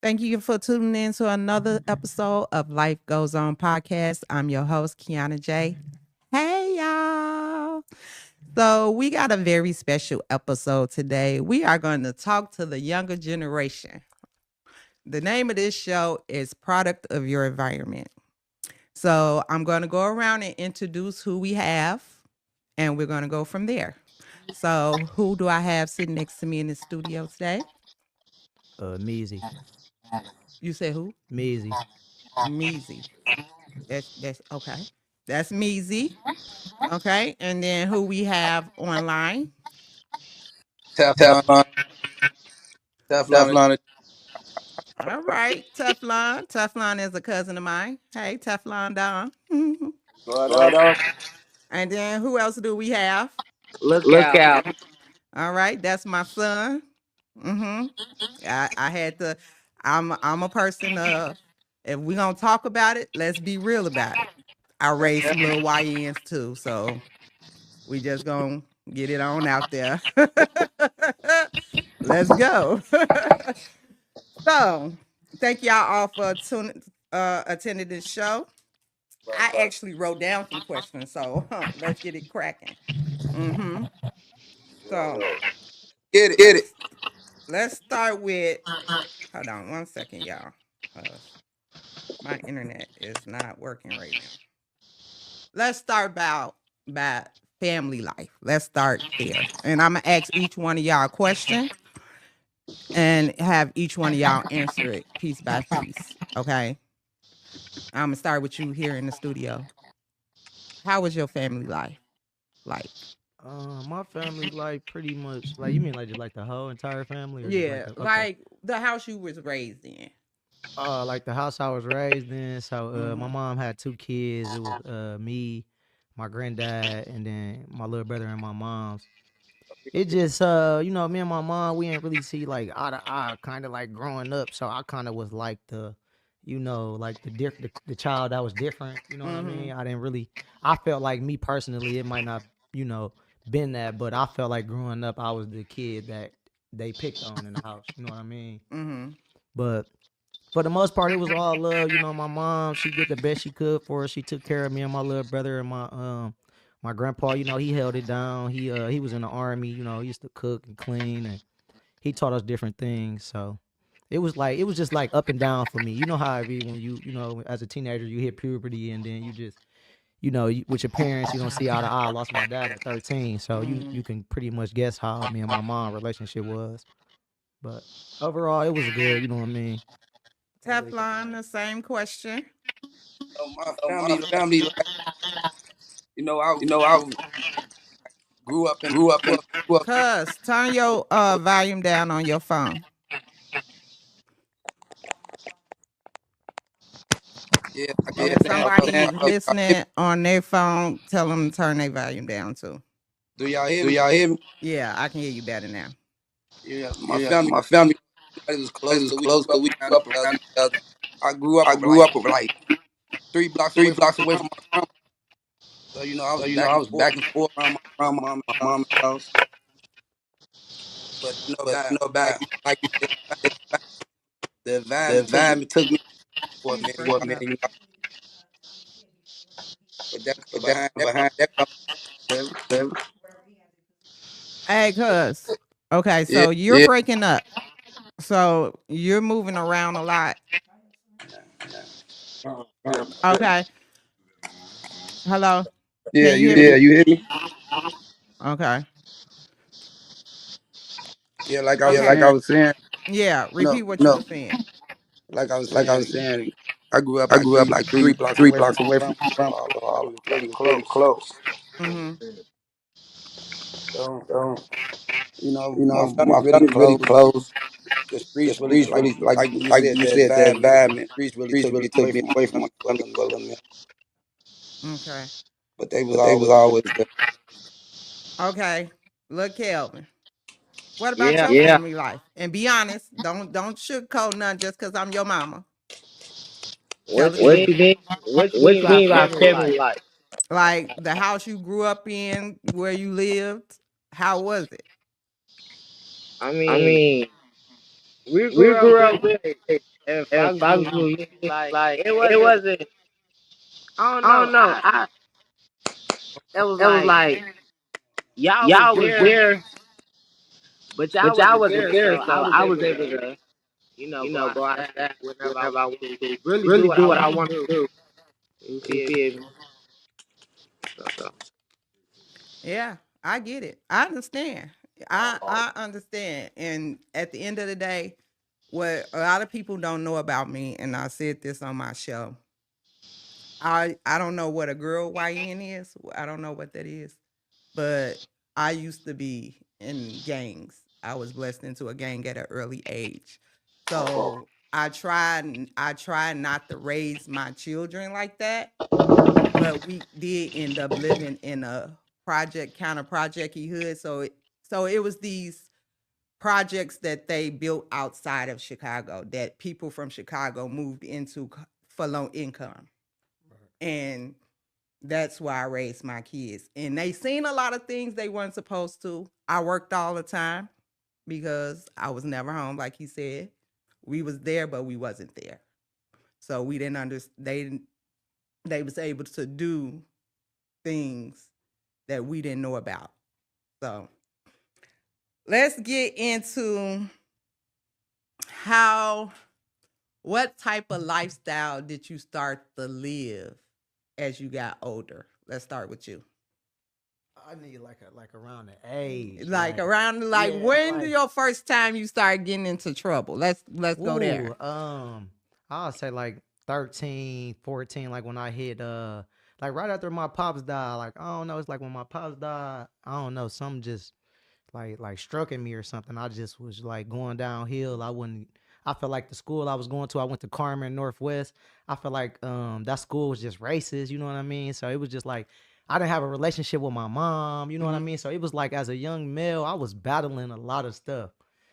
Thank you for tuning in to another episode of Life Goes On podcast. I'm your host, Kiana J. Hey, y'all. So, we got a very special episode today. We are going to talk to the younger generation. The name of this show is Product of Your Environment. So, I'm going to go around and introduce who we have, and we're going to go from there. So, who do I have sitting next to me in the studio today? Measy. You say who? Measy. Measy. That's okay. That's Measy. Okay. And then who we have online? Teflon, Teflon, Teflon. Teflon, All right. Teflon. Teflon is a cousin of mine. Hey, Teflon Don. What what else? else? And then who else do we have? Look Look out. out. All right. That's my son. Mm-hmm. I had to, I'm a person of, if we're going to talk about it, let's be real about it. I raised some little YNs too. So we just going to get it on out there. Let's go. So, thank y'all all for attending this show. I actually wrote down some questions, so let's get it cracking. Mm-hmm. So Get it. let's let's start with. Hold on one second, y'all. My internet is not working right now. Let's start by family life. Let's start there, and I'm gonna ask each one of y'all a question, and have each one of y'all answer it piece by piece. Okay. I'm gonna start with you here in the studio. How was your family life like? My family like pretty much like you mean like just like the whole entire family or just like Yeah, the okay. like the house you was raised in. Like the house I was raised in. So my Mm-hmm. mom had two kids. It was me, my granddad, and then my little brother and my mom's. It just me and my mom, we ain't really see like eye to eye kind of like growing up. So I kind of was like like the child that was different, you know what I Mm-hmm. mean? I didn't really I felt like me personally, it might not, you know, been that, but I felt like growing up I was the kid that they picked on in the house, you know what I mean? Mm-hmm. But for the most part, it was all love. You know, my mom, she did the best she could for us. She took care of me and my little brother and my grandpa. You know, he held it down. He was in the army. You know, he used to cook and clean, and he taught us different things. So it was just like up and down for me. You know how it be when as a teenager you hit puberty and then you just with your parents you don't see eye to eye. I lost my dad at 13, so Mm-hmm. you can pretty much guess how me and my mom relationship was. But overall, it was good. You know what I mean? Can't really Teflon, the same question. My So my family, family, I I grew up in, grew up grew in, up, grew up. Cuz, turn your volume down on your phone. yeah, like I was If saying, like I was somebody saying, is listening on their phone, tell them to turn their volume down too. do y'all hear Do me? y'all hear me? Yeah, I can hear you better now. Yeah, my Yeah, family my family was close is because we close grew because up we around grew up each other. around each other. I grew up I with grew like up with like 3 blocks three away from blocks my away grandma. from my grandma. So I So was I back and was forth back and forth around around mom my house. mom's house. But But like like you the, said, the the environment took me environment took me for a He's minute, for a breaking minute, up. but that but behind that comes behind that comes whatever. whatever. Hey, cuz. Okay, Yeah, so you're breaking up. So you're moving around a lot. Okay. Hello. yeah, Can you you hear hear me? Yeah, me? you hear me? Okay. Yeah, like I was Yeah, like Okay. I saying, was saying, Yeah. no, Repeat what you no, were saying. like I was like I was saying, saying, I grew up I like grew up three like three three blocks three away from blocks my away from grandma, my so grandma, I so was I really, was really really, really close. close. Mm-hmm. So So my my family's really family's really close. close. The The streets really streets really like you like said, you the said, the environment. environment. Streets really Streets took me really away took me from my away from grandma my and grandma them, and them, Okay. but they was but they was always there. always there. Okay. Look, Kelvin. What about Yeah, your family life? And be honest. Don't sugarcoat nothing just because I'm your mama. Tell the what you truth. mean? What you mean by family life? Like the house you grew up in, where you lived, how was it? I mean, We We grew up grew with, up with if in I can Fox be Blue, like, like it it wasn't, wasn't. I don't I know. don't know. It was It was like, like y'all was y'all was there, there, but y'all but y'all wasn't wasn't there. there. So I So was I able was to, able to, go go outside outside whenever I whenever I want wanted to, to, really do really what do I what I want want to to do. do. You You feel me? feel me? So, So Yeah, I get it. I understand. I understand. And at the end of the day, what a lot of people don't know about me, and I said this on my show, I don't know what a girl YN is. I don't know what that is. But I used to be in gangs. I was blessed into a gang at an early age. So I tried not to raise my children like that, but we did end up living in a project kind of projecty hood. So it was these projects that they built outside of Chicago that people from Chicago moved into for low income. And that's why I raised my kids. And they seen a lot of things they weren't supposed to. I worked all the time because I was never home, like he said. We was there, but we wasn't there. So we didn't understand. They was able to do things that we didn't know about. So let's get into how what type of lifestyle did you start to live as you got older? Let's start with you. I need like around the age, Like around like yeah, when like your first time you start getting into trouble? Let's go there. ooh, I'll say like 13, 14, like when I hit like right after my pops died, like I don't know, it's like when my pops died, I don't know, something just like struck at me or something. I just was like going downhill. I felt like the school I was going to, I went to Carmen Northwest. I felt like that school was just racist, you know what I mean? So it was just like I didn't have a relationship with my mom, you know what I Mhm. mean? So it was like as a young male, I was battling a lot of stuff.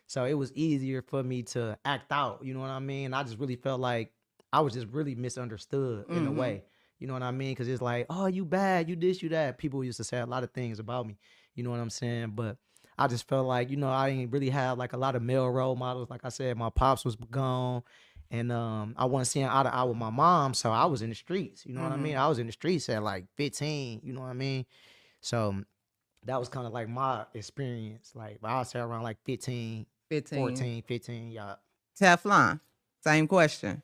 So it was easier for me to act out, you know what I mean? I just really felt like I was just really misunderstood in a Mhm. way. You know what I mean? Because it's like, oh, you bad, you this, you that. People used to say a lot of things about me. You know what I'm saying? But I just felt like, I didn't really have like a lot of male role models. Like I said, my pops was gone. And I wasn't seeing eye to eye with my mom. So I was in the streets. You know what I mean? Mhm. I was in the streets at like 15. You know what I mean? So that was kind of like my experience. Like I'll say around like 15, 15. 14, 15. Yeah. Teflon. Same question.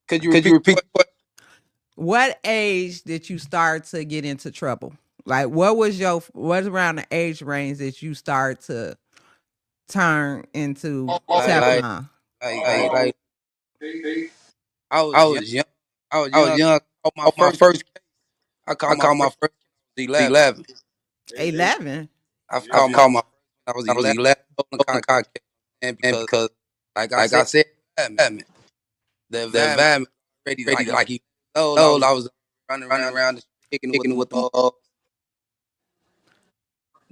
Could you Could you repeat repeat the the question? What age did you start to get into trouble? Like what's around the age range that you start to turn into Like, like, Teflon? like, I I was young. was young. I was I was young. young. On my Oh, my first, first, I I called my called my first first was was 11. 11. 11. I I called my called my when I was I was 11. 11 On the on the podcast, car and and because, because like I like said, I said, environment, environment, the the environment environment already ready like like years old. I old. was I was running running around, around kicking it with kicking the with the ball, ball,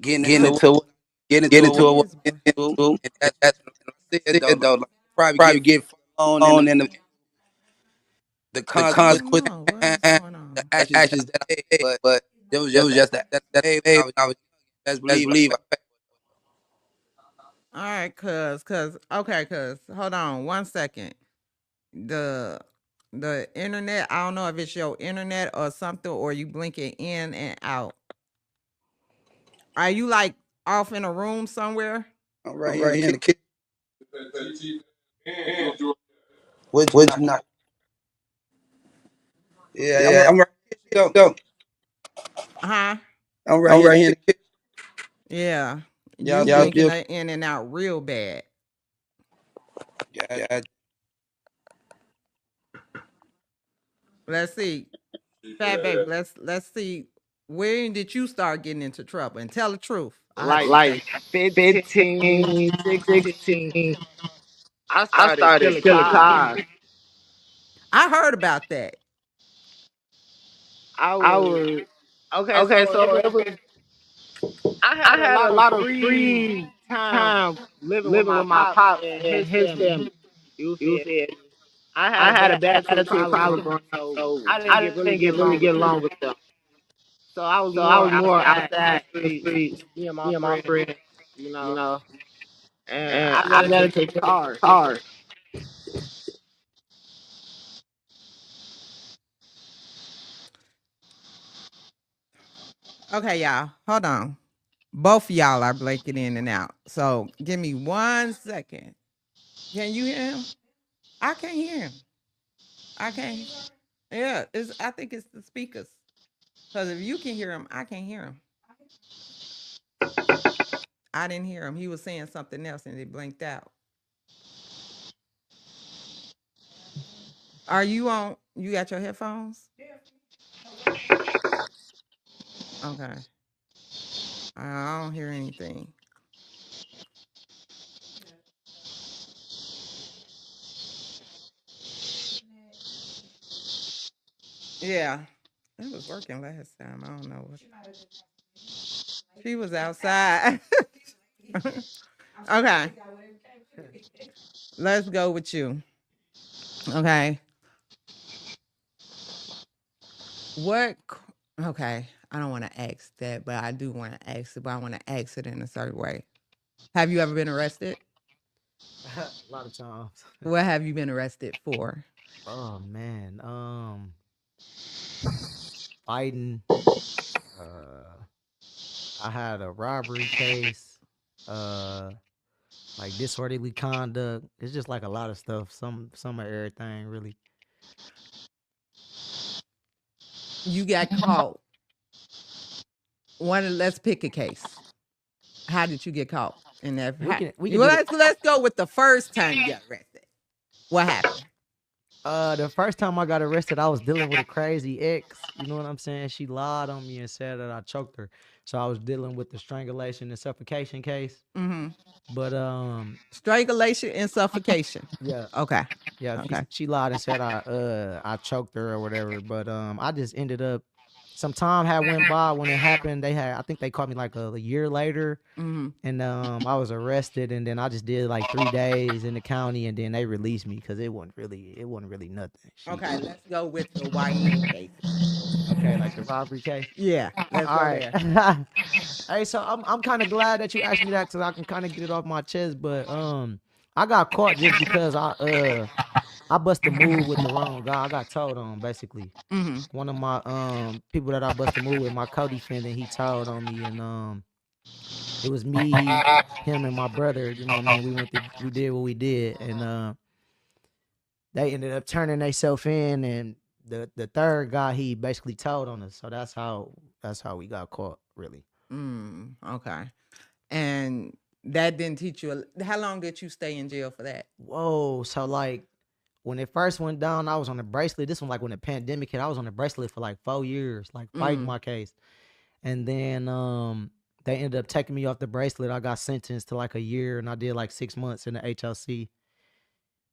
getting getting into into getting get into a into a His br- into and and that's that's what I said though. said Like, though, like, probably probably get get on and on in the the I consequences, don't consequences know what is and going the on. the actions that actions that I I made, made, but but it was it just was just that that day when day I when was I was best best believe believe. All right, cuz hold on one second. The the internet, I don't know if it's your internet or something, or you blinking in and out. Are you like off in a room somewhere? I'm I'm right here in right the here in the kitchen. kitchen. Would you Would you not? not? Yeah, Yeah, I'm right here. though. Though Huh? I'm right I'm here in right the here in kitchen. the kitchen. Yeah. Y'all You Y'all still blinking still in and out real bad. got yeah. Let's see. Fat baby, let's see. When did you start getting into trouble? And tell the truth. I like just Like 15, 15, 16. 16. I I started started stealing stealing cars. cars. I heard about that. I I was was okay. okay, So so it was I I had a had lot a of lot of free free time time living with living my with my pops pops and and his his family. family. You You feel feel me? me? I had a I had a bad bad attitude attitude problem problem growing up, growing up, so so I I didn't didn't really get really along get with them. along with them. So I was So I more was more outside in outside the in the street, street, me and my me and my friends, friends, you you know, know, and and I I let dedicated it to take the cars. cars. Okay, y'all. Hold on. Both of y'all are blinking in and out. So give me 1 second. Can you hear him? I can't hear him. I can't. Yeah, I think it's the speakers. Because if you can hear him, I can't hear him. I didn't hear him. He was saying something else and it blinked out. Are you on? You got your headphones? Okay. I don't hear anything. Yeah. It was working last time. I don't know what. She was outside. Okay. Let's go with you. Okay. What? Okay. I don't want to ask that, but I do want to ask it, but I want to ask it in a certain way. Have you ever been arrested? A lot of times. What have you been arrested for? Oh man. Fighting. Uh, I had a robbery case. Uh, like disorderly conduct. It's just like a lot of stuff. Some of everything really. You got caught. Let's pick a case. How did you get caught in that? We can Well, do the let's go with the first time you got arrested. What happened? The first time I got arrested, I was dealing with a crazy ex. You know what I'm saying? She lied on me and said that I choked her. So I was dealing with the strangulation and suffocation case. Mm-hmm. But Strangulation and suffocation. yeah, Okay. yeah, Okay. she lied and said I choked her or whatever. But I just ended up some time had went by when it happened. I think they caught me like a year later. Mm-hmm. And I was arrested, and then I just did like 3 days in the county, and then they released me because it wasn't really nothing. Okay. Let's go with the YN case. Okay, like the robbery case. Yeah. Let's All go right. there. Hey, so I'm kind of glad that you asked me that because I can kind of get it off my chest. But I got caught just because I bust a move with the wrong guy. I got told on basically. Mm-hmm. One of my people that I bust a move with, my co-defendant, he told on me, and it was me, him, and my brother. You know what I mean? We did what we did, and they ended up turning themselves in, and the third guy, he basically told on us. So that's how we got caught, really. Okay. And that didn't teach you. How long did you stay in jail for that? Whoa. So like when it first went down, I was on the bracelet. This one, like when the pandemic hit, I was on the bracelet for like 4 years, like fighting my case. And then they ended up taking me off the bracelet. I got sentenced to like a year, and I did like 6 months in the HLC.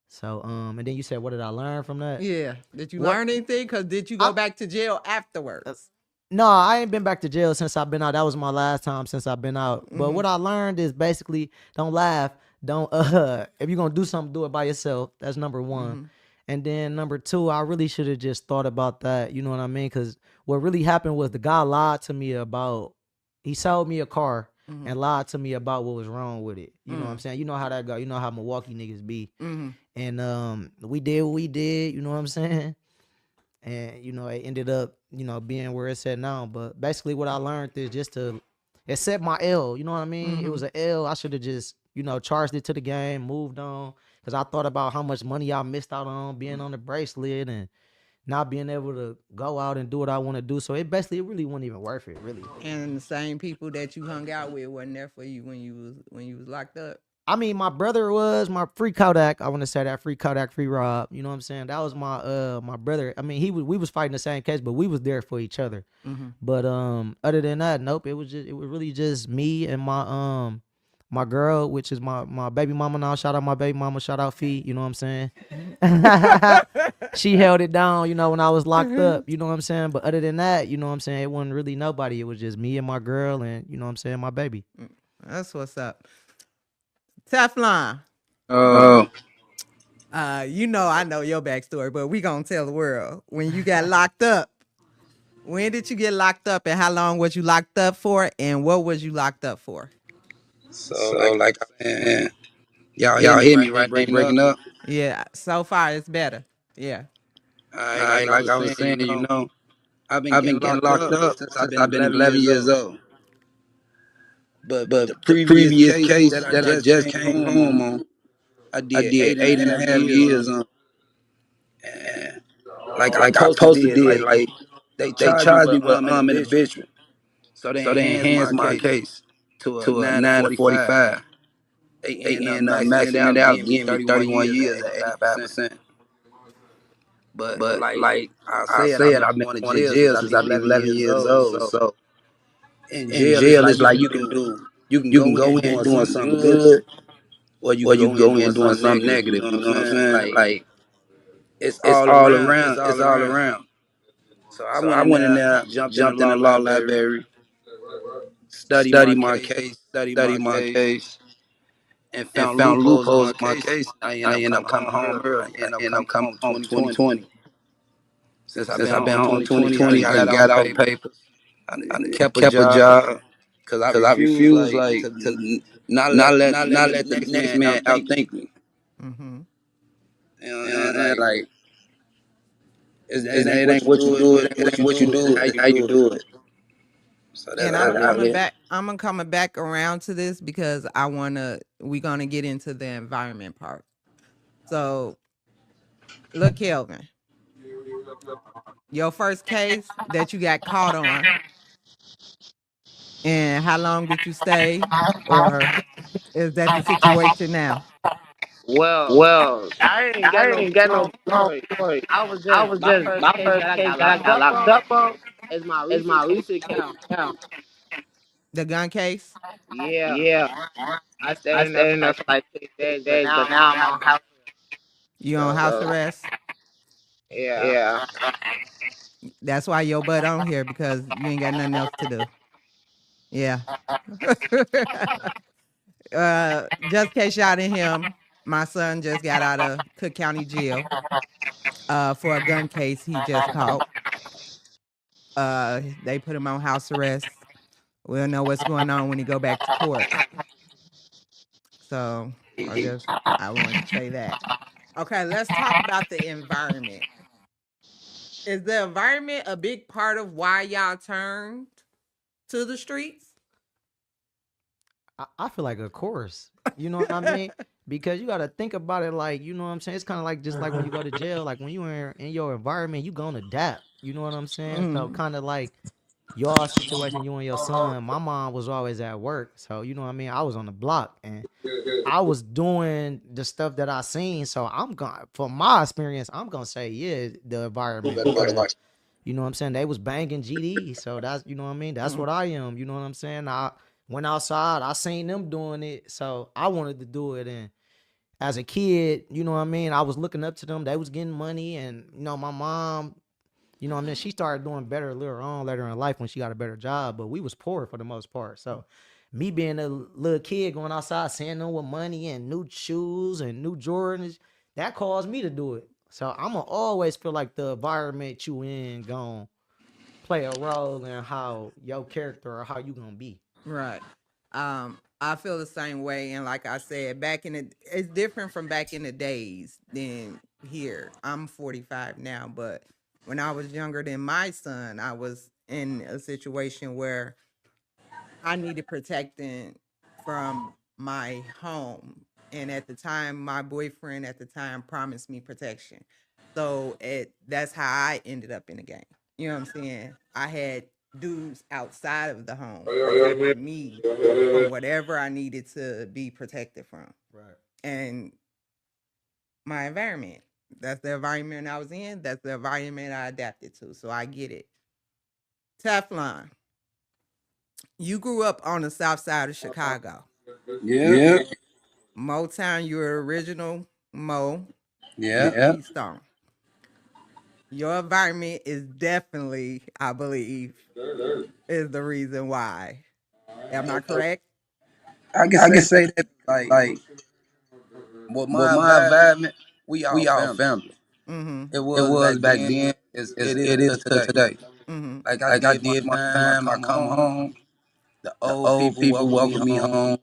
So and then you said, what did I learn from that? Yeah. Did you What learn anything? Because did you go back to jail afterwards? No, I ain't been back to jail since I've been out. That was my last time since I've been out. But what I learned is basically don't laugh. Don't if you're gonna do something, do it by yourself. That's number one. And then number two, I really should have just thought about that. You know what I mean? Because what really happened was the guy lied to me about he sold me a car and lied to me about what was wrong with it. You know what I'm saying? You know how that go. You know how Milwaukee niggas be. And we did what we did. You know what I'm saying? And it ended up being where it's at now. But basically what I learned is just to accept my L. You know what I mean? It was an L. I should have just charged it to the game, moved on, because I thought about how much money I missed out on being on the bracelet and not being able to go out and do what I want to do. So it really wasn't even worth it, really. And the same people that you hung out with wasn't there for you when you was locked up. I mean, my brother was my free Kodak. I want to say that free Kodak, free Rob. You know what I'm saying? That was my brother. I mean, we was fighting the same case, but we was there for each other. But other than that, nope. It was really just me and my girl, which is my baby mama now. Shout out my baby mama. Shout out Fee. You know what I'm saying? She held it down, when I was locked up. You know what I'm saying? But other than that, you know what I'm saying? It wasn't really nobody. It was just me and my girl, and you know what I'm saying, my baby. That's what's up. Teflon. I know your backstory, but we gonna tell the world when you got locked up. When did you get locked up and how long was you locked up for and what was you locked up for? So like I was saying, y'all hear me right? Ain't breaking up. Yeah, so far it's better. Yeah. Alright, like I was saying, I've been I've getting been getting locked locked up up since I've since been I've been 11 11 years years old. old. But But the the previous previous case case that I that I just just came came home home on, on, I I did did eight and eight a and half a half years on. years on. And like I Like I posted posted did, did, like they they charged me charged me with with inhibition. inhibition. So they So they enhanced enhanced my my case case to a to a 9 to 9 to 45. 45. They They ended up end up maxing it maxing it out, out, giving me giving me 31 31 years years at at 85%. 85%. But But like like I I said, I've said, been I've been going to going to jail since jail I've since been I've been 11 11 years years old. old. So So in in jail, it's jail, like it's like you can you can go in go in doing doing something something good, good, or you or can you go can in go doing in doing something something negative. You negative. know You what know I'm what I'm saying? saying? Like Like it's it's all all around. around. It's all It's all around. around. So I So went I in went in there, there, jumped in the jumped in law the law library, library, studied studied my my case, case, studied my studied my case, case, and and found found loopholes in loopholes my in my case. case. I ended I up end up coming coming home home early. early. I I ended up end up coming coming home home 2020. 2020. Since I've Since been I've been home home 2020, I done 2020, I got done out got out papers. papers. I done I done kept a kept a job job because I because I refuse refuse like like to to not let the the next next man man outthink me. outthink me. Mhm. You know what You I'm know what I'm saying? saying? Like Like it ain't it what ain't you what you do, do, it ain't it what ain't you what you do, it's do, how it's you how you do it. do it. So that's And how I live. I'm gonna coming back around to this because we're gonna get into the environment part. So look, Kelvin, your first case that you got caught on, and how long did you stay, or is that the situation now? Well, Well, I ain't got I no ain't got no long story. story. I was I just was my just first my case first that I case got that I locked got up locked on up on is my is my recent case recent case now. now. The gun case? Yeah, Yeah, I stayed I in there stayed for in there like for like 6 6 days, but days, now but I'm on now I'm house on house. You on house So arrest? arrest. yeah, That's why your butt on here because you ain't got nothing else to do. Yeah. Just in case y'all didn't hear him, my son just got out of Cook County Jail for a gun case he just caught. They put him on house arrest. We'll know what's going on when he go back to court. So I wanted to say that. Okay, let's talk about the environment. Is the environment a big part of why y'all turned to the streets? I feel like of course. You know what I mean? Because you gotta think about it like, you know what I'm saying? It's kinda like just like when you go to jail, like when you in your environment, you gonna adapt. You know what I'm saying? So Mm. kinda like your situation, you and your son, my mom was always at work. So you know what I mean? I was on the block and I was doing the stuff that I seen. So I'm going from my experience, I'm gonna say, yeah, the environment because you know what I'm saying? They was banging GD. So that's you know what I mean? That's what I am. You know what I'm saying? I went outside, I seen them doing it. So I wanted to do it. And as a kid, you know what I mean? I was looking up to them. They was getting money and you know, my mom, you know what I mean? She started doing better later on, later in life when she got a better job, but we was poor for the most part. So me being a little kid going outside, seeing them with money and new shoes and new Jordans, that caused me to do it. So I'm gonna always feel like the environment you in gonna play a role in how your character or how you gonna be. Right. I feel the same way, and like I said, it's different from back in the days than here. I'm 45 now, but when I was younger than my son, I was in a situation where I needed protecting from my home. And at the time, my boyfriend at the time promised me protection. So that's how I ended up in the game. You know what I'm saying? I had dudes outside of the home protecting me from whatever I needed to be protected from. Right. And my environment. That's the environment I was in. That's the environment I adapted to. So I get it. Teflon, you grew up on the south side of Chicago. Yeah, yeah, Motown, your original Mo, yeah. yeah. Keystone. Your environment is definitely, I believe, is the reason why. Am I correct? I can I can say say that that like like with with my my environment, environment, we all we all family. family. Mm-hmm. It It was was back back then, then, it is it is to to today. today. Mm-hmm. Like I did one time, I come home. The old people welcome me home.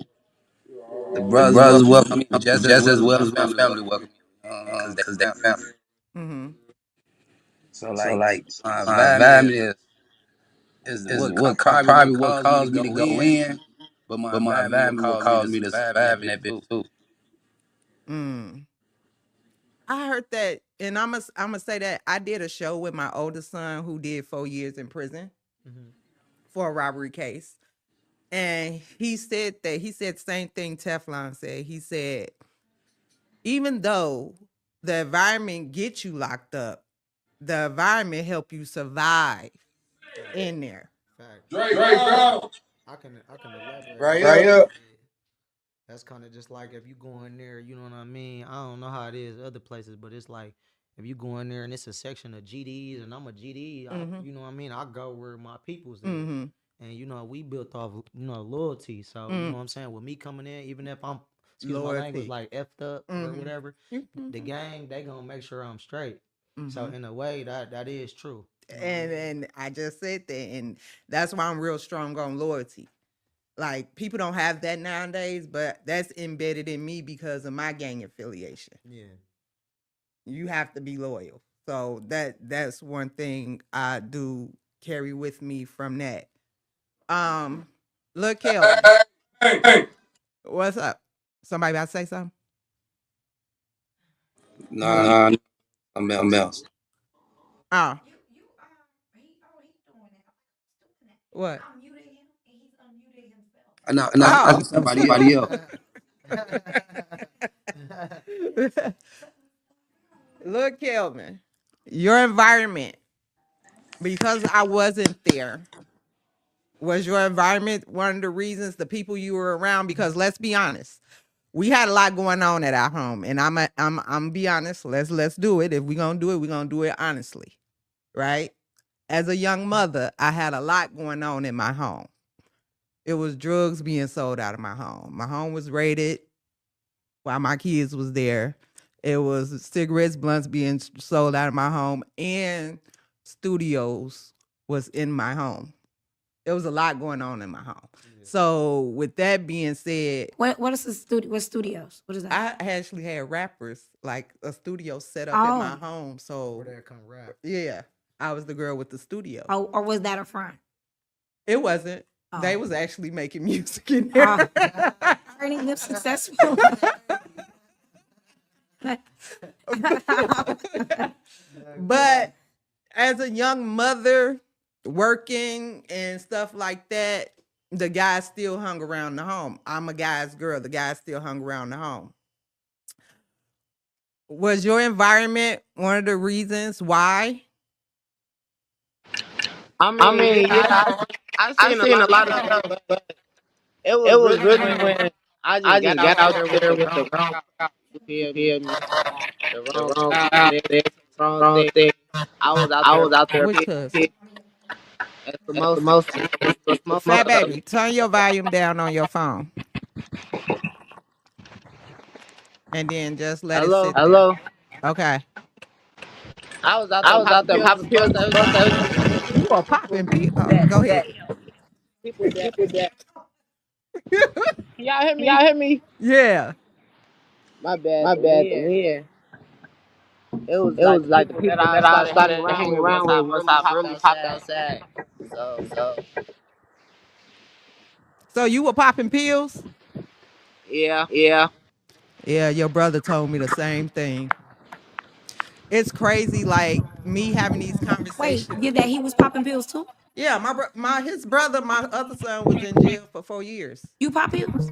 The brothers welcome me home just as well as my family welcome me because they family. Mm-hmm. So like my environment is probably what caused me to go in, but my environment will cause me to survive in that bit too. Mm. I heard that, and I'm gonna say that I did a show with my oldest son who did 4 years in prison Mm-hmm. for a robbery case, and he said the same thing Teflon said. He said even though the environment gets you locked up, the environment help you survive Facts. in there. Facts. Drake, go. I can elaborate on Right that. up. That's kind of just like if you go in there, you know what I mean? I don't know how it is other places, but it's like if you go in there and it's a section of GDs and I'm a GD, Mm-hmm. you know what I mean? I go where my people's at. Mm-hmm. And you know, we built off, loyalty. So, you know Mm. what I'm saying? With me coming in, even if I'm, excuse my language, Loyalty. like effed up or Mm-hmm. whatever, the Mm-hmm. gang, they gonna make sure I'm straight. So Mm-hmm. in a way that is true. You know what I And mean? and I just said that, and that's why I'm real strong on loyalty. Like people don't have that nowadays, but that's embedded in me because of my gang affiliation. Yeah. You have to be loyal. So that's one thing I do carry with me from that. Look, Kelvin, Hey. what's up? Somebody about to say something? Nah, Hello. something else. Oh, what? I know. I Oh. think somebody else. Look, Kelvin, your environment, because I wasn't there, was your environment one of the reasons the people you were around? Because let's be honest, we had a lot going on at our home, and I'm be honest. Let's do it. If we're gonna do it, we're gonna do it honestly, right? As a young mother, I had a lot going on in my home. It was drugs being sold out of my home. My home was raided while my kids was there. It was cigarettes, blunts being sold out of my home, and studios was in my home. There was a lot going on in my home. Yeah. So with that being said, What is the studio? What studios? What is that? I actually had rappers like a studio set up at my home. So Where they come rap. yeah, I was the girl with the studio. Oh, or was that a front? It wasn't. They Oh. was actually making music in there. Earning them successful. But as a young mother working and stuff like that, the guys still hung around the home. I'm a guy's girl. The guys still hung around the home. Was your environment one of the reasons why? I mean, yeah, I seen a lot of stuff, but it was really when I just got out there with the wrong crowd. You feel me? The wrong crowd, they the wrong thing. I was out there Which cuz? at the most, the smoke. Fat baby, turn your volume down on your phone. And then just let it Hello, sit there. Okay. I was out there popping pills and stuff. You are popping people. Go ahead. People that can y'all hear me? Yeah. My bad. The it was like the Like the people that people I that I started hanging started around hanging with around with once once I I popped really popped outside. outside. So So So you were popping pills? yeah, yeah. Yeah, your brother told me the same thing. It's crazy, like me having these Wait, conversations. did that he was popping pills too? Yeah, my his brother, my other son, was in jail for 4 years. You pop pills?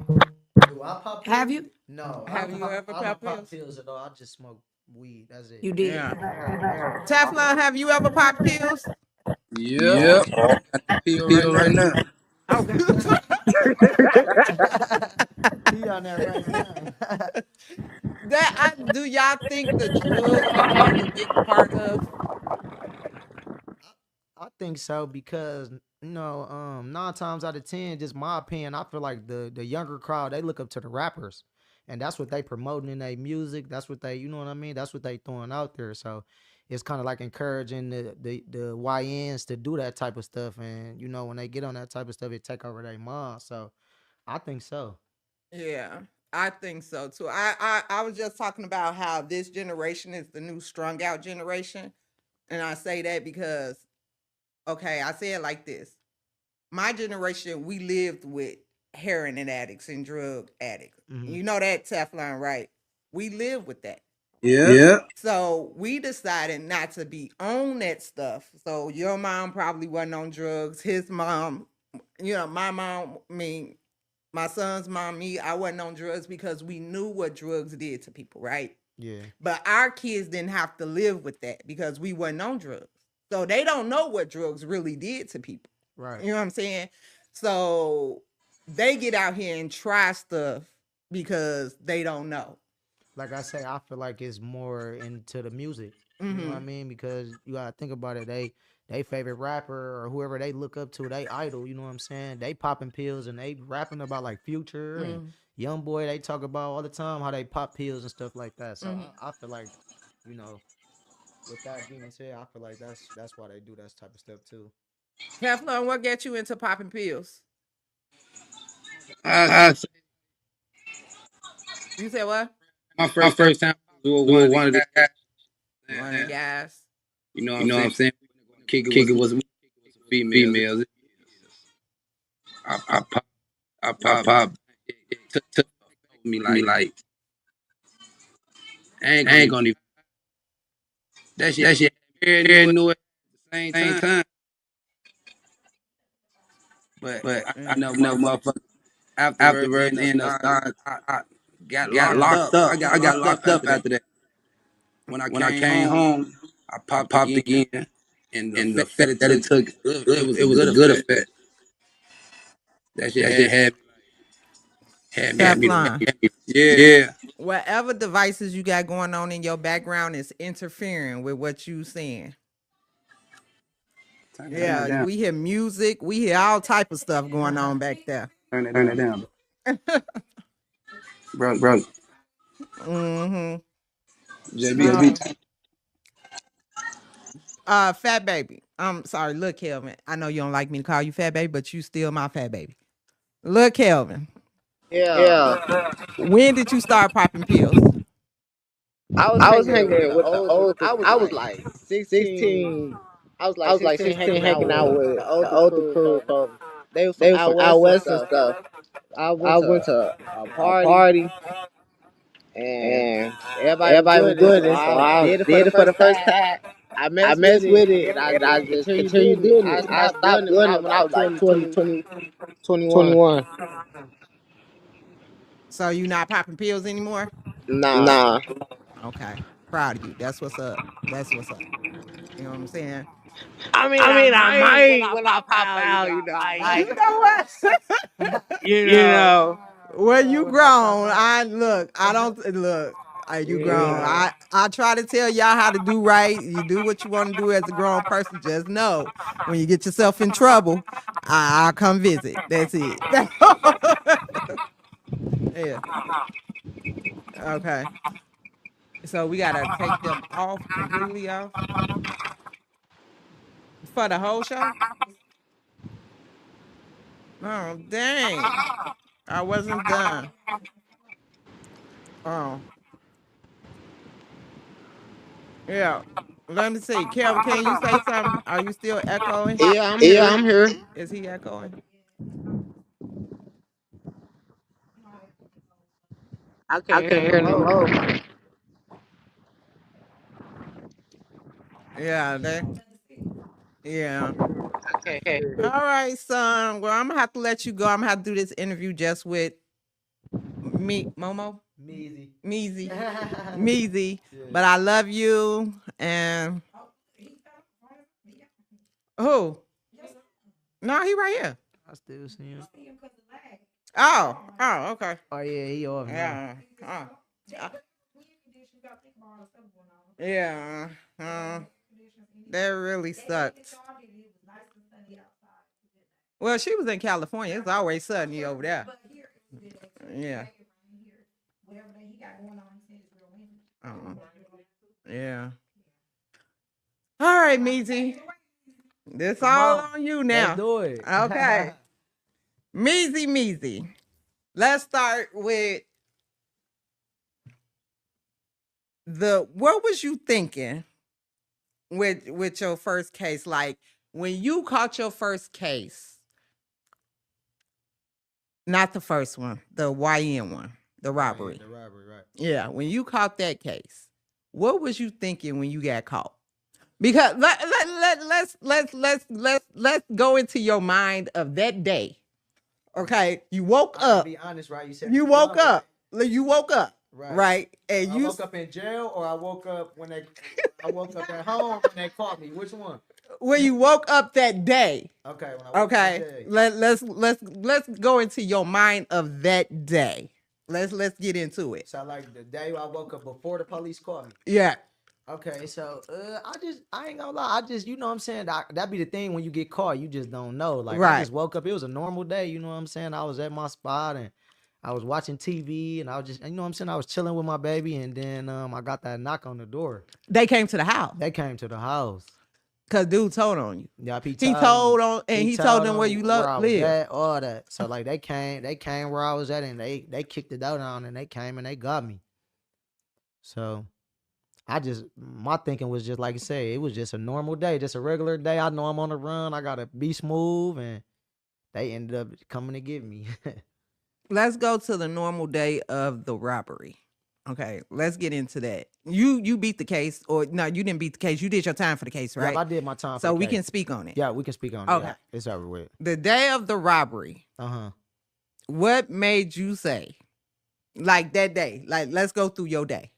Do I pop pills? Have you? No, Have you ever I don't popped pop pills? pills at all. I just smoke weed. That's it. You did. Yeah. Teflon, have you ever popped pills? Yep. Yep. Got the pill right Pill right now. now. Oh, God. He on that right now. Do y'all think the drugs played a big part of? I think so because 9 times out of 10, just my opinion, I feel like the younger crowd, they look up to the rappers, and that's what they promoting in their music. That's what they, you know what I mean. That's what they throwing out there. So it's kind of like encouraging the YNs to do that type of stuff, and you know when they get on that type of stuff, it take over their mind. So I think so. Yeah, I think so too. I was just talking about how this generation is the new strung out generation. And I say that because, okay, I say it like this. My generation, we lived with heroin and addicts and drug addicts. Mm-hmm. You know that Teflon, right? We lived with that. Yeah. Yeah. So we decided not to be on that stuff. So your mom probably wasn't on drugs. His mom, my mom, my son's mom, me, I wasn't on drugs because we knew what drugs did to people, right? Yeah. But our kids didn't have to live with that because we wasn't on drugs. So they don't know what drugs really did to people. Right. You know what I'm saying? So they get out here and try stuff because they don't know. Like I say, I feel like it's more into the music. You know what I Mm-hmm. mean? Because you gotta think about it. They favorite rapper or whoever they look up to, they idol. You know what I'm saying? They popping pills and they rapping about like Future and Mm-hmm. Young Boy. They talk about all the time how they pop pills and stuff like that. So Mm-hmm. I feel like, you know, with that being said, I feel like that's why they do that type of stuff too. Teflon, what got you into popping pills? I Uh, say you said what? my My first time first time was was one of one the of the guys. One of the guys. You know what you I'm know what saying? I'm saying? Kick it Kick was it was females. females. I I pop, pop, I I pop. pop It took me me like like I ain't I gonna ain't even. gonna even That shit that shit very very new at new at the same the same time. time. But But I Mm. know I know motherfuckers motherfuckers afterwards afterwards end up end up starting. start I got got locked locked up. up. I got I got locked up locked up after that. after that. When I When I came came home, home, I I popped popped again, again, and the and the effect that effect it that it took, took, it was it a was a good good effect. effect. That shit That shit had me. had me Teflon. like, Yeah. yeah. Whatever devices you got going on in your background is interfering with what you saying. Turn that Turn Yeah, it down. down. we hear music, we hear all type of stuff going on back there. Turn that Turn it down, down, bro. bro. Mm-hmm. JB. JB. Fat baby. I'm sorry, look, Kelvin. I know you don't like me to call you fat baby, but you still my fat baby. Look, Kelvin. Yeah. Yeah. When did you start popping pills? I was I was hanging hanging with the with the oldest. oldest. I was I was like like 16. 16. I I was was like like 16 16 hanging hanging out out with with the the older older crew. crew. So So they was from they was out from out west and west and stuff. stuff. I went I went to to a a party party and and everybody was everybody was doing it. doing So it. So I I did it for did the it for the first first time. time. I I messed with messed it with it and I and I just just continued continued doing it. doing I it. I stopped doing stopped it when doing I it was when I like was like 20, 20, 20, 20, 21. 21. So you not popping pills anymore? Nah. Nah. Okay. Proud of you. That's what's up. That's what's up. You know what I'm saying? I I might when might I when I pop pop out, out, I You might, know what? you you know, know. Well, you When I pop grown. out. I look. I don't look. You grown. yeah. I try to tell y'all how to do right. You do what you want to do as a grown person. Just know when you get yourself in trouble, I'll come visit. That's it. Yeah. Okay. So we gotta take them off completely off for the whole show. Oh dang! I wasn't done. Oh yeah. Let me see. Kelvin, can you say something? Are you still echoing? Yeah, I'm Yeah, here. I'm here. Is he echoing? I I can't hear can't no hear no more. more. Yeah, they. Yeah. I can't Okay. hear. All right, son. Well, I'm gonna have to let you go. I'm gonna have to do this interview just with me, Momo, Measy. Measy, Yeah. Measy. But I love you. And who? No, he right here. I still see him. Oh, oh, okay. Oh yeah, he off now. Yeah. Oh. Yeah. Uh, that really sucked. Well, she was in California. It's always sunny over there. Yeah. Yeah. All right, Meezy. This all on you now. Let's do it. Okay. Meezy. Let's start with what was you thinking with your first case? Like when you caught your first case, not the first one, the YN one, the robbery. The robbery, right. Yeah, when you caught that case, what was you thinking when you got caught? Because let's go into your mind of that day. Okay, you woke up. Be honest, right? You said You woke up. You woke up. Right. And I woke up in jail, or I woke up I woke up at home when they caught me. Which one? When you woke up that day. Okay. When I woke up that day. Let's go into your mind of that day. Let's get into it. So like the day I woke up before the police caught me. Yeah. Okay, so I ain't gonna lie, you know what I'm saying, that be the thing when you get caught, you just don't know. Like I just woke up, it was a normal day, you know what I'm saying? I was at my spot and I was watching TV and I was just, you know what I'm saying, I was chilling with my baby and then I got that knock on the door. They came to the house. They came to the house. Cause dude told on you. Yeah, he told them where you live. All that. So like they came where I was at and they kicked the door down and they came and they got me. So my thinking was just like you say, it was just a normal day, just a regular day. I know I'm on the run. I gotta be smooth, and they ended up coming to get me. Let's go to the normal day of the robbery. Okay, let's get into that. You beat the case, or no, you didn't beat the case. You did your time for the case, right? Yeah, I did my time. So we can speak on it. Yeah, we can speak on it. Okay, yeah. It's over with. The day of the robbery. What made you say, like that day? Like, let's go through your day.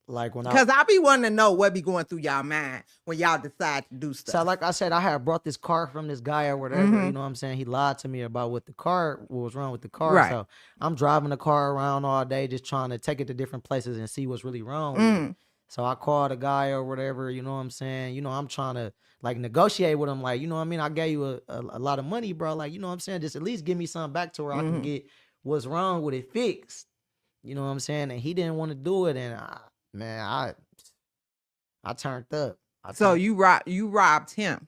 Like when because I be wanting to know what be going through y'all mind when y'all decide to do stuff. So like I said, I had brought this car from this guy or whatever. You know what I'm saying? He lied to me about what was wrong with the car. Right. So I'm driving the car around all day, just trying to take it to different places and see what's really wrong with it. So I called a guy or whatever. You know what I'm saying? You know, I'm trying to like negotiate with him. Like, you know what I mean? I gave you a lot of money, bro. Like, you know what I'm saying? Just at least give me something back to where I can get what's wrong with it fixed. You know what I'm saying? And he didn't want to do it, and I turned up. So you robbed him.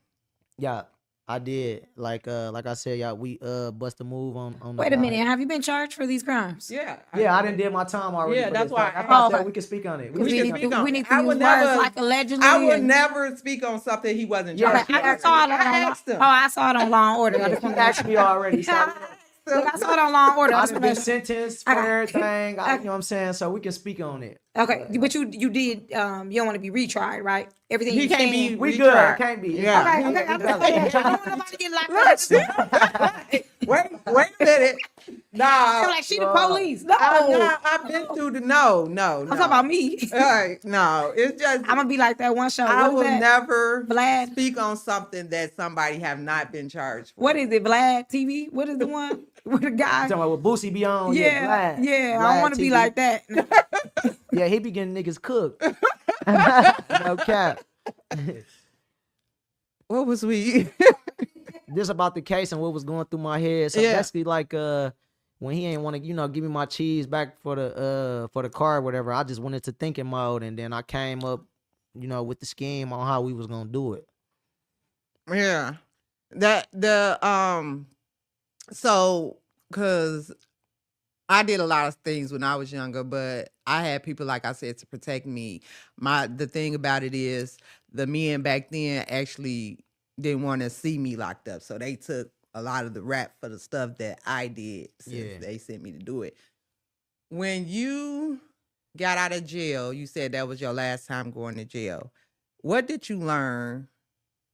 Yeah, I did. Like I said, yeah, we bust a move on Wait a minute, have you been charged for these crimes? Yeah. I didn't did my time already. Yeah, that's why I said we can speak on it. We need to use words like allegedly. I would never speak on something he wasn't charged. I saw it on Law and Order. He asked me already. Look, I saw it on Law and Order. I've been sentenced for everything. You know what I'm saying? So we can speak on it. Okay, but you did. You don't want to be retried, right? Everything he can't be. We good. Can't be. Yeah. Okay. I don't want nobody to get locked up. Wait a minute. No. Like she the police. No. I've been through the no. I'm talking about me. No, it's just I'm gonna be like that one show. I will never Vlad? speak on something that somebody have not been charged for. What is it, Vlad TV? What is the one with the guy? You talking about what Boosie be on? Yeah, Vlad. I don't want to be like that. Yeah, he be getting niggas cooked. No cap. What was we? This about the case and what was going through my head. So basically, like when he ain't want to, give me my cheese back for the car or whatever, I just went into thinking mode, and then I came up, with the scheme on how we was gonna do it. Yeah, so because I did a lot of things when I was younger, but I had people, like I said, to protect me. The thing about it is the men back then actually didn't want to see me locked up. So they took a lot of the rap for the stuff that I did since they sent me to do it. When you got out of jail, you said that was your last time going to jail. What did you learn?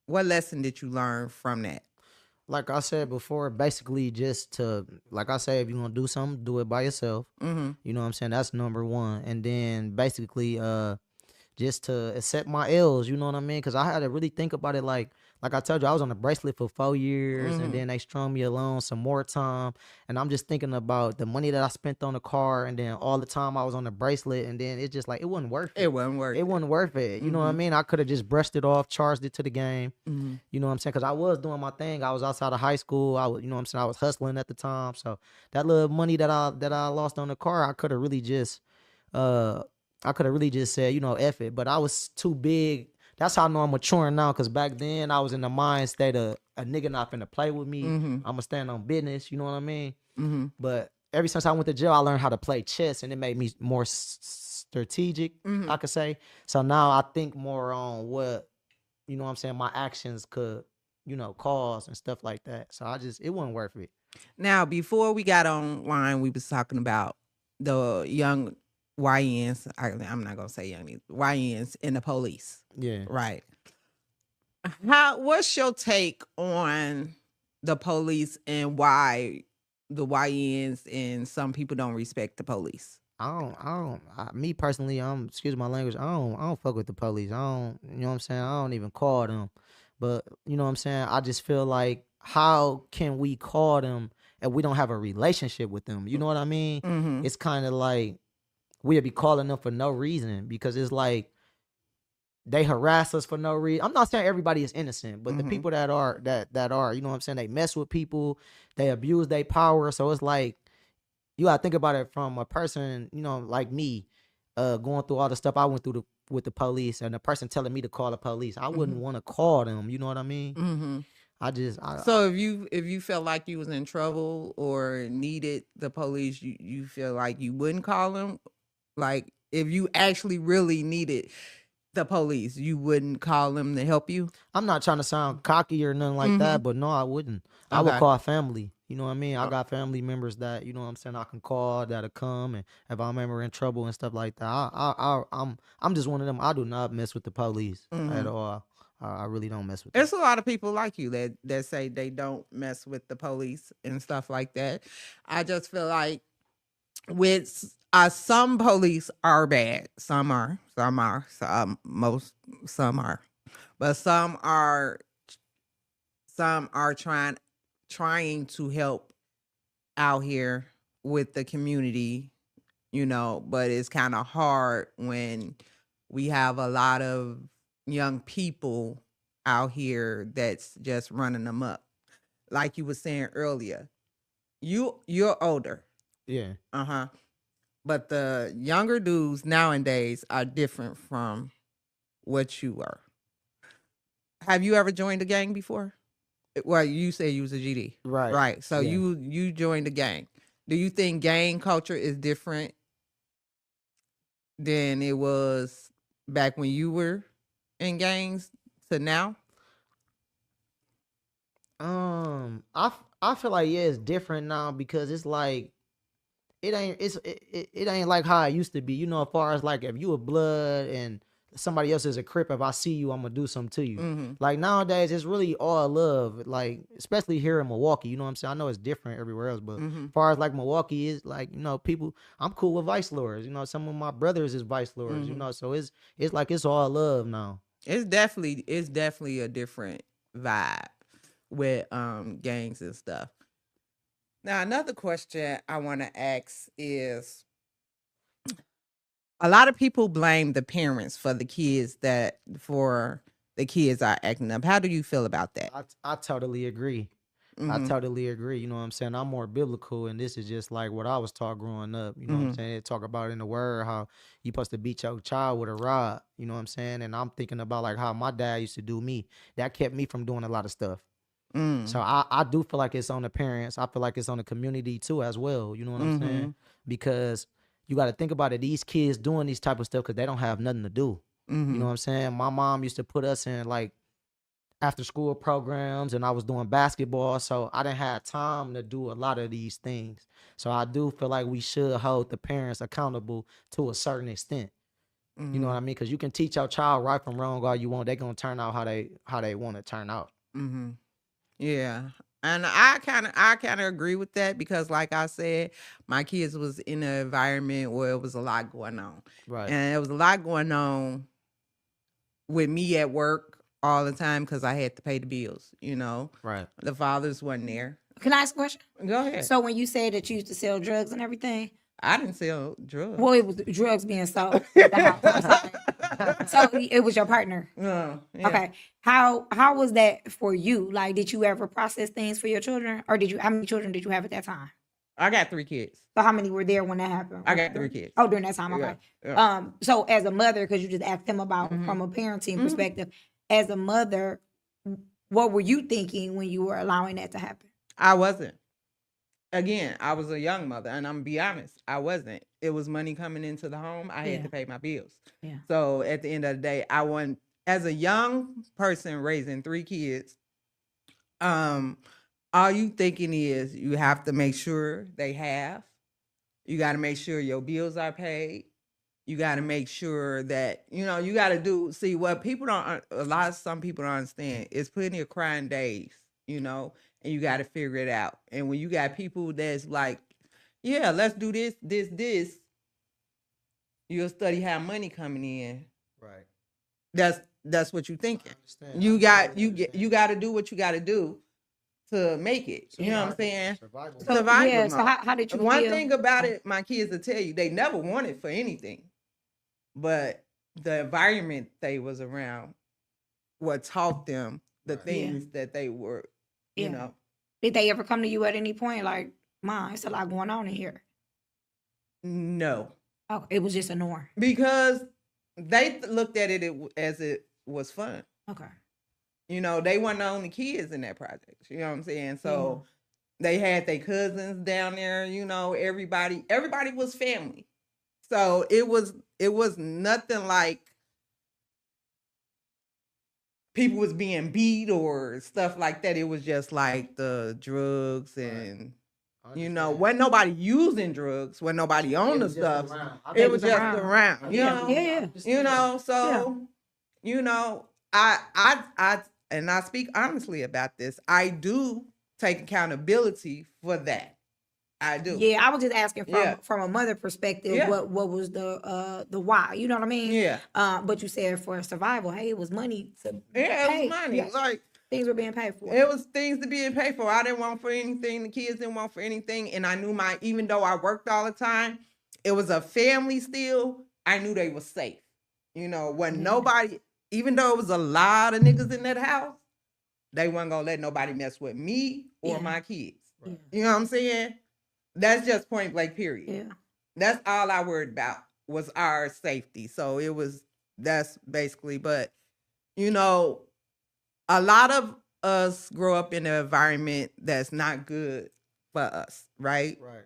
What lesson did you learn from that? Like I said before, basically just to, like I said, if you're going to do something, do it by yourself. You know what I'm saying? That's number one. And then basically just to accept my L's, you know what I mean? Because I had to really think about it like I told you, I was on a bracelet for 4 years, and then they strung me along some more time. And I'm just thinking about the money that I spent on the car, and then all the time I was on the bracelet, and then it's just like, it wasn't worth it. It wasn't worth it. It wasn't worth it. You know what I mean? I could have just brushed it off, charged it to the game. You know what I'm saying? Because I was doing my thing. I was outside of high school. I was, you know what I'm saying? I was hustling at the time. So that little money that I lost on the car, I could have really just said, F it. But I was too big that's how I know I'm maturing now. Cause back then I was in the mind state of a nigga not finna play with me. I'ma stand on business. You know what I mean? But ever since I went to jail, I learned how to play chess, and it made me more strategic. I could say. So now I think more on what, you know what I'm saying, my actions could, you know, cause and stuff like that. So it wasn't worth it. Now, before we got online, we was talking about the young YNs. I'm not gonna say young YNs and the police. Yeah. Right. What's your take on the police and why the YNs and some people don't respect the police? Me personally, excuse my language, I don't fuck with the police. I don't, you know what I'm saying? I don't even call them. But you know what I'm saying? I just feel like, how can we call them and we don't have a relationship with them? You know what I mean? It's kind of like we'll be calling them for no reason, because it's like they harass us for no reason. I'm not saying everybody is innocent, but the people that are, you know what I'm saying, they mess with people, they abuse their power. So it's like, you gotta think about it from a person, you know, like me, going through all the stuff I went through with the police, and the person telling me to call the police. I wouldn't want to call them. You know what I mean? So if you felt like you was in trouble or needed the police, you feel like you wouldn't call them? Like, if you actually really needed the police, you wouldn't call them to help you? I'm not trying to sound cocky or nothing like that, but no, I wouldn't. I would call family. You know what I mean? I got family members that, you know what I'm saying, I can call, that'll come, and if I'm ever in trouble and stuff like that, I'm just one of them. I do not mess with the police at all. I really don't mess with them. There's a lot of people like you that say they don't mess with the police and stuff like that. I just feel like with some police are bad. Some are, some are, but some are trying to help out here with the community, you know, but it's kind of hard when we have a lot of young people out here that's just running them up. Like you were saying earlier, you're older. Yeah. But the younger dudes nowadays are different from what you were. Have you ever joined a gang before? Well, you say you was a GD. Right. Right. So Yeah. you joined a gang. Do you think gang culture is different than it was back when you were in gangs to now? I feel like, yeah, it's different now, because it's like, it ain't like how it used to be. You know, as far as like, if you a blood and somebody else is a Crip, if I see you, I'm gonna do something to you. Like nowadays, it's really all love. Like, especially here in Milwaukee, you know what I'm saying? I know it's different everywhere else, but as far as like Milwaukee is, like, you know, people, I'm cool with vice lords. You know, some of my brothers is vice lords. You know, so it's like it's all love now. It's definitely a different vibe with gangs and stuff. Now, another question I want to ask is, a lot of people blame the parents for the kids are acting up. How do you feel about that? I totally agree. I totally agree. You know what I'm saying? I'm more biblical, and this is just like what I was taught growing up. You know what I'm saying? They talk about in the word how you supposed to beat your child with a rod. You know what I'm saying? And I'm thinking about like how my dad used to do me. That kept me from doing a lot of stuff. So I do feel like it's on the parents. I feel like it's on the community too as well. You know what I'm saying? Because you got to think about it. These kids doing these type of stuff because they don't have nothing to do. You know what I'm saying? My mom used to put us in like after school programs, and I was doing basketball, so I didn't have time to do a lot of these things. So I do feel like we should hold the parents accountable to a certain extent. You know what I mean? Because you can teach your child right from wrong all you want. They're gonna turn out how they want to turn out. Yeah. And I kind of agree with that, because like I said, my kids was in an environment where it was a lot going on. Right. And there was a lot going on with me at work all the time because I had to pay the bills, you know. Right. The fathers wasn't there. Can I ask a question? Go ahead. So when you said that you used to sell drugs and everything, I didn't sell drugs. well, it was drugs being sold at the house. So it was your partner. Yeah. Okay. How was that for you? Like, did you ever process things for your children, or how many children did you have at that time? I got 3 kids. So how many were there when that happened? I got 3 kids. Oh, during that time, okay. Yeah. So as a mother, because you just asked him about from a parenting perspective, as a mother, what were you thinking when you were allowing that to happen? I wasn't. Again, I was a young mother, and I'm gonna be honest, I wasn't. It was money coming into the home. I had to pay my bills. Yeah. So at the end of the day, I wasn't, as a young person raising 3 kids, all you thinking is you have to make sure they have. You got to make sure your bills are paid. You got to make sure that, you got to see what people some people don't understand is plenty of crying days, and you got to figure it out. And when you got people that's like, yeah, let's do this, you'll study how money coming in. Right. That's what you're thinking. You got to do what you got to do to make it. You know what I'm saying? Survival. So, so how did you One feel? thing about it, my kids will tell you, they never wanted for anything. But the environment they was around what taught them the things that they were, you know. Did they ever come to you at any point like, Mom, it's a lot going on in here? No. Oh, it was just a norm. Because they looked at it as it was fun. Okay. They weren't the only kids in that project. You know what I'm saying? So they had their cousins down there, everybody was family. So it was nothing like people was being beat or stuff like that. It was just like the drugs and wasn't nobody using drugs, wasn't nobody on the stuff. It was just around. I speak honestly about this. I do take accountability for that. I do. Yeah, I was just asking from a mother perspective, what was the why? You know what I mean? Yeah. But you said for survival, hey, it was money to it pay. was money. Yeah. Like things were being paid for. It was things to being paid for. I didn't want for anything. The kids didn't want for anything. And I knew even though I worked all the time, it was a family still. I knew they was safe. When nobody, even though it was a lot of niggas in that house, they wasn't gonna let nobody mess with me or my kids. Right. You know what I'm saying? That's just point blank, period. Yeah. That's all I worried about was our safety. So that's basically, but a lot of us grow up in an environment that's not good for us, right? Right.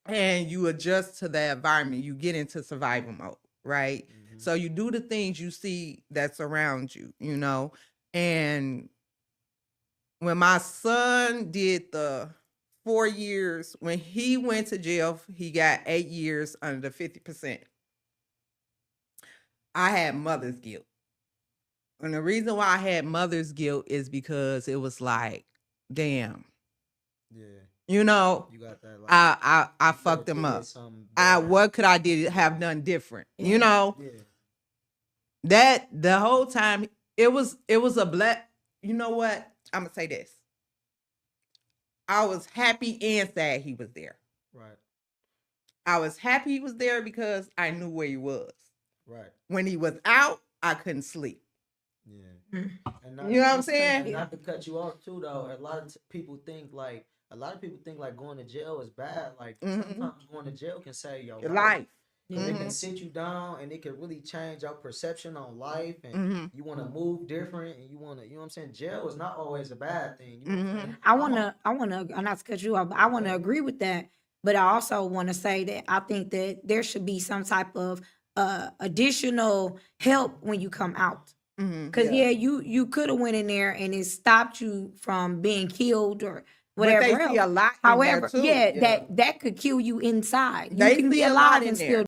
And you adjust to that environment. You get into survival mode, right? Mm-hmm. So you do the things you see that's around you, And when my son did the 4 years, when he went to jail, he got 8 years under the 50%. I had mother's guilt. And the reason why I had mother's guilt is because it was like, damn. Yeah. You got that. Like, I fucked him up. What could I have done different? Yeah. That the whole time it was a black. You know what? I'm gonna say this. I was happy and sad he was there. Right. I was happy he was there because I knew where he was. Right. When he was out, I couldn't sleep. Yeah. And you know what I'm saying? Not to cut you off too, though. A lot of people think like going to jail is bad. Like sometimes going to jail can save your life. It can sit you down and it can really change your perception on life. And you want to move different, and you want to, you know what I'm saying? Jail is not always a bad thing. You know what I'm saying? I wanna, not to cut you off, but I want to agree with that. But I also want to say that I think that there should be some type of additional help when you come out. Because you could have went in there and it stopped you from being killed or whatever. But they see a lot. However, that could kill you inside. You They can be see a alive lot in and there. still